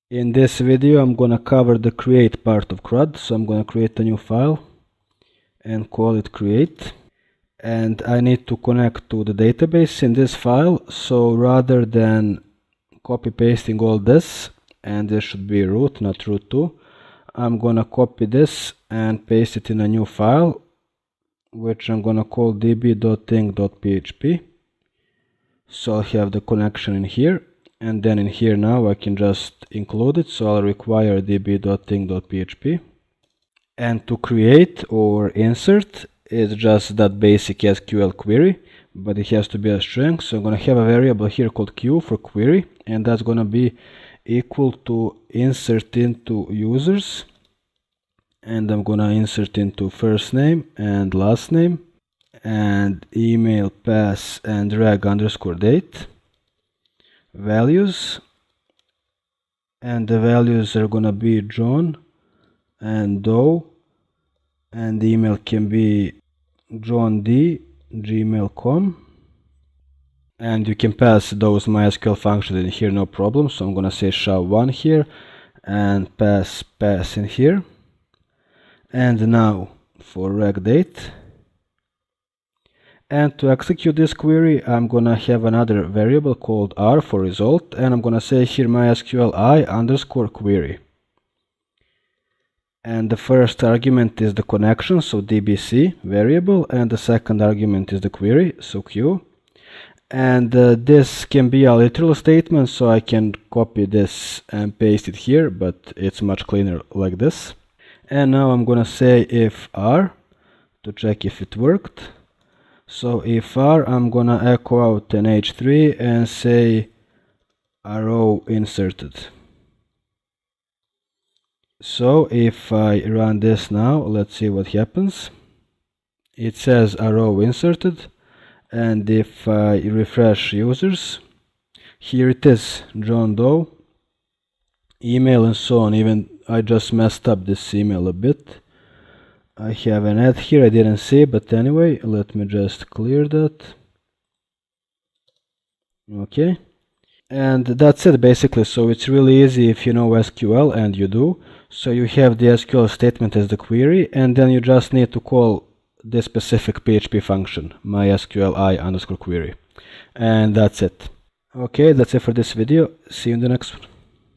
In this video I'm gonna cover the create part of CRUD, so I'm gonna create a new file and call it create. And I need to connect to the database in this file, so rather than copy pasting all this, and this should be root, not root2, I'm gonna copy this and paste it in a new file, which I'm gonna call db.thing.php. So I'll have the connection in here, and then in here now I can just include it, so I'll require db.thing.php. And to create or insert is just that basic SQL query, but it has to be a string, so I'm gonna have a variable here called q for query, and that's gonna be equal to insert into users, and I'm gonna insert into first name and last name and email, pass, and drag underscore date values, and the values are gonna be John and Doe, and the email can be johnd@gmail.com, and you can pass those MySQL functions in here, no problem. So I'm gonna say SHA1 here and pass in here. And now for reg date, and to execute this query I'm gonna have another variable called r for result, and I'm gonna say here MySQL I underscore query, and the first argument is the connection, so dbc variable, and the second argument is the query, so q. And this can be a literal statement, so I can copy this and paste it here, but it's much cleaner like this. And now I'm gonna say if r to check if it worked. So if r, I'm gonna echo out an h3 and say a row inserted. So if I run this now, let's see what happens. It says a row inserted, and if I refresh users, here it is, John Doe, email and so on. Even I just messed up this email a bit. I have an ad here I didn't see, but anyway, let me just clear that. Okay, and that's it basically. So it's really easy if you know SQL, and you do. So you have the SQL statement as the query, and then you just need to call this specific PHP function, MySQL I underscore query, and that's it. Okay, that's it for this video. See you in the next one.